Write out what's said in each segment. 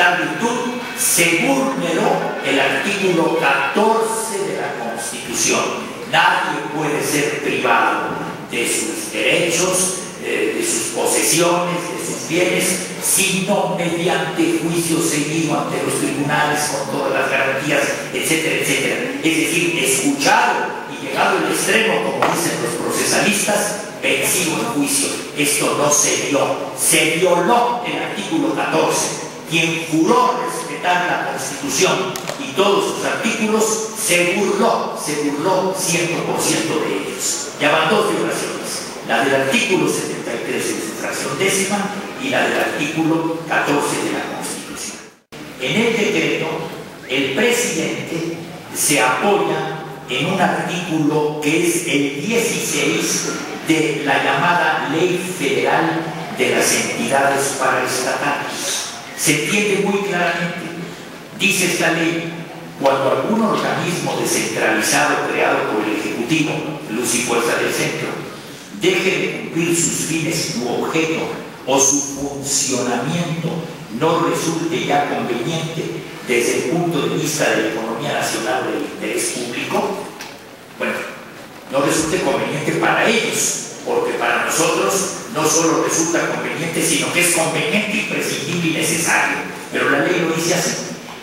tal virtud se vulneró el artículo 14 de la Constitución. Nadie puede ser privado de sus derechos, de sus posesiones, de sus bienes, sino mediante juicio seguido ante los tribunales con todas las garantías, etcétera, etcétera. Es decir, escuchado y llegado al extremo, como dicen los procesalistas, vencido en juicio. Esto no se dio, se violó el artículo 14. Quien juró respetar la Constitución y todos sus artículos se burló 100% de ellos. Ya van dos violaciones, la del artículo 73 en su fracción décima y la del artículo 14 de la Constitución. En el decreto, el presidente se apoya en un artículo que es el 16 de la llamada Ley Federal de las Entidades Paraestatales. Se entiende muy claramente, dice esta ley, cuando algún organismo descentralizado creado por el Ejecutivo, luz y fuerza del centro, deje de cumplir sus fines u objeto o su funcionamiento no resulte ya conveniente desde el punto de vista de la economía nacional o del interés público, bueno, no resulte conveniente para ellos, porque para nosotros no solo resulta conveniente, sino que es conveniente, imprescindible y necesario. Pero la ley lo dice así.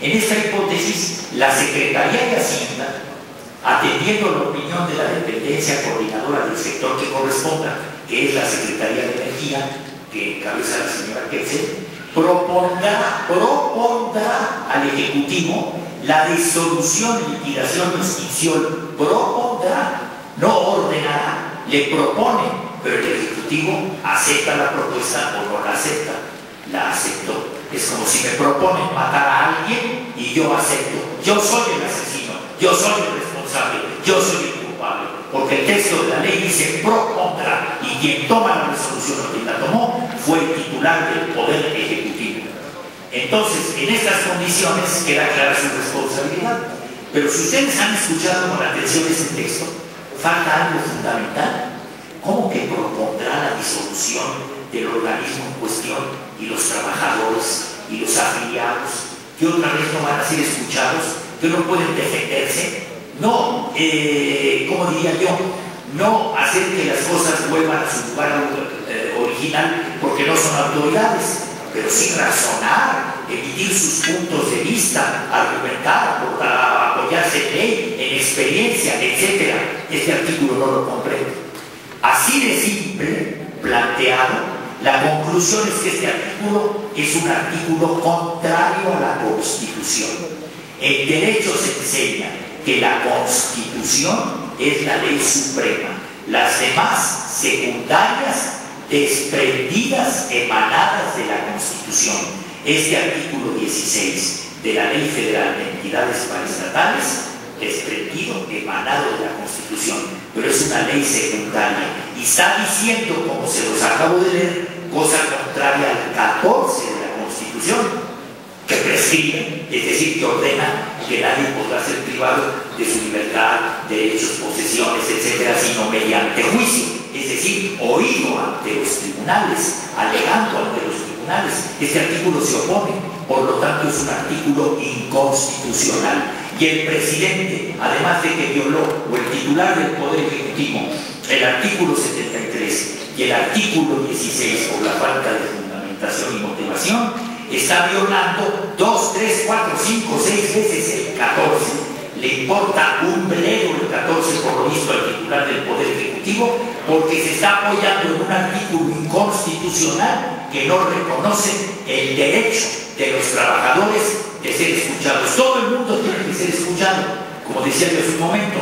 En esta hipótesis, la Secretaría de Hacienda, atendiendo la opinión de la dependencia coordinadora del sector que corresponda, que es la Secretaría de Energía, que encabeza la señora Ketzel, propondrá al Ejecutivo la disolución, liquidación o extinción. Propondrá, no ordenará. Le propone, pero el Ejecutivo acepta la propuesta o no la acepta. La aceptó. Es como si me proponen matar a alguien y yo acepto. Yo soy el asesino, yo soy el responsable, yo soy el culpable. Porque el texto de la ley dice propondrá, y quien toma la resolución o quien la tomó fue el titular del Poder Ejecutivo. Entonces, en estas condiciones queda clara su responsabilidad. Pero si ustedes han escuchado con atención este texto, falta algo fundamental. ¿Cómo que propondrá la disolución del organismo en cuestión y los trabajadores y los afiliados que otra vez no van a ser escuchados, que no pueden defenderse? No, ¿cómo diría yo? No hacer que las cosas vuelvan a su lugar original porque no son autoridades, pero sí razonar, emitir sus puntos de vista, argumentar, apoyarse en ley, en experiencia, etc. Este artículo no lo comprende. Así de simple, planteado, la conclusión es que este artículo es un artículo contrario a la Constitución. En derecho se enseña que la Constitución es la ley suprema, las demás secundarias desprendidas, emanadas de la Constitución. Este artículo 16 de la Ley Federal de Entidades Paraestatales, desprendido, emanado de la Constitución, pero es una ley secundaria y está diciendo, como se los acabo de leer, cosa contraria al 14 de la Constitución, que prescribe, es decir, que ordena que nadie podrá ser privado de su libertad, derechos, posesiones, etcétera, sino mediante juicio, es decir, oído ante los tribunales, alegando ante los tribunales. Este artículo se opone, por lo tanto es un artículo inconstitucional. Y el presidente, además de que violó, o el titular del Poder Ejecutivo, el artículo 73 y el artículo 16 por la falta de fundamentación y motivación, está violando 2, 3, 4, 5, 6 veces el 14. Le importa un bledo el 14 por lo visto al titular del Poder Ejecutivo, porque se está apoyando en un artículo inconstitucional que no reconoce el derecho de los trabajadores de ser escuchados. Todo el mundo tiene que ser escuchado, como decía yo hace un momento,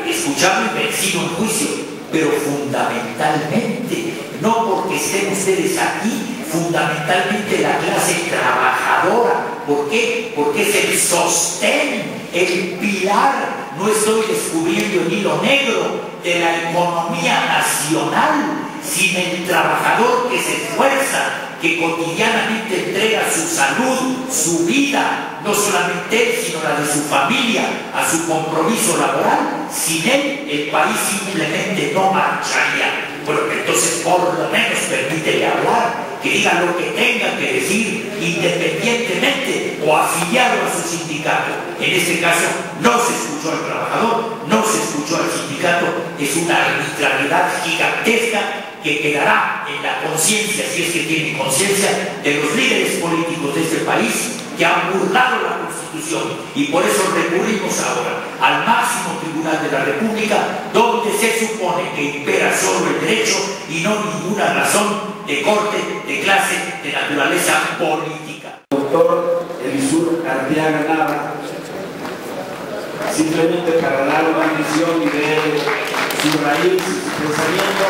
escuchado y vencido en juicio, pero fundamentalmente, no porque estén ustedes aquí, fundamentalmente la clase trabajadora. ¿Por qué? Porque es el sostén, el pilar. No estoy descubriendo el hilo negro de la economía nacional. Sin el trabajador que se esfuerza, que cotidianamente entrega su salud, su vida, no solamente él, sino la de su familia, a su compromiso laboral, sin él el país simplemente no marcharía. Bueno, entonces por lo menos permítele hablar, que diga lo que tenga que decir y independientemente o afiliado a su sindicato. En este caso no se escuchó al trabajador, no se escuchó al sindicato. Es una arbitrariedad gigantesca que quedará en la conciencia, si es que tienen conciencia, de los líderes políticos de este país que han burlado la Constitución, y por eso recurrimos ahora al máximo tribunal de la República, donde se supone que impera solo el derecho y no ninguna razón de corte, de clase, de naturaleza política. Doctor Elisur Arteaga Nava, simplemente para dar una visión de su raíz y su pensamiento,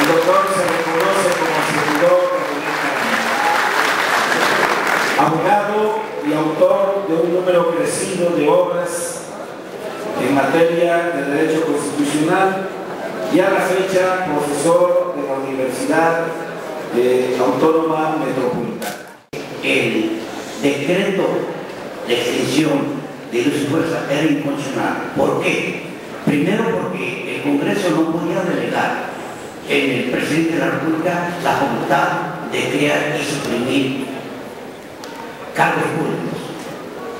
el doctor se reconoce como servidor abogado y autor de un número crecido de obras en materia de derecho constitucional y a la fecha profesor de la Universidad Autónoma Metropolitana. El decreto de extinción de luz y fuerza era inconstitucional. ¿Por qué? Primero porque el Congreso no podía delegar en el presidente de la República la facultad de crear y suprimir cargos públicos.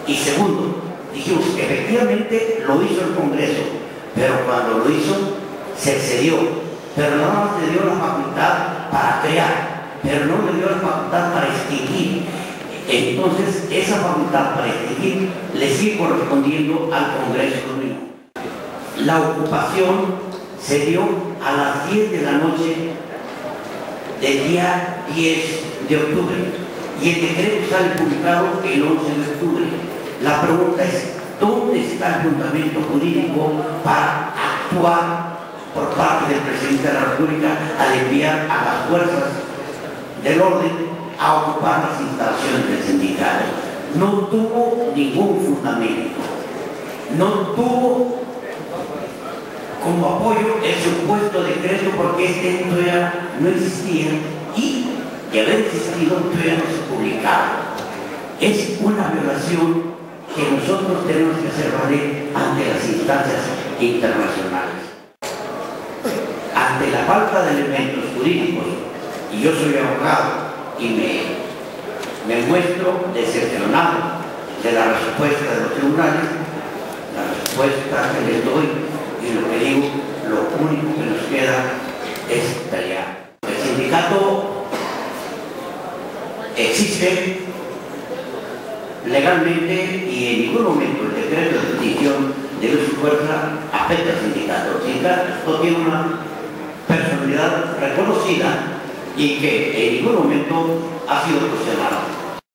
Y segundo, dijimos que efectivamente lo hizo el Congreso, pero cuando lo hizo se excedió, pero nada más le dio la facultad para crear, pero no le dio la facultad para extinguir. Entonces esa facultad para extinguir le sigue correspondiendo al Congreso. La ocupación se dio a las 10 de la noche del día 10 de octubre. Y el decreto sale publicado el 11 de octubre. La pregunta es, ¿dónde está el fundamento jurídico para actuar por parte del presidente de la República al enviar a las fuerzas del orden a ocupar las instalaciones del sindicato? No tuvo ningún fundamento. No tuvo como apoyo el supuesto decreto porque este todavía no existía y de haber existido todavía no se publicaba. Es una violación que nosotros tenemos que hacer valer ante las instancias internacionales. Ante la falta de elementos jurídicos, y yo soy abogado y me muestro decepcionado de la respuesta de los tribunales, la respuesta que les doy y lo que digo, lo único que nos queda es pelear. El sindicato existe legalmente y en ningún momento el decreto de extinción de luz y fuerza afecta al sindicato. El sindicato tiene una personalidad reconocida y que en ningún momento ha sido cuestionado.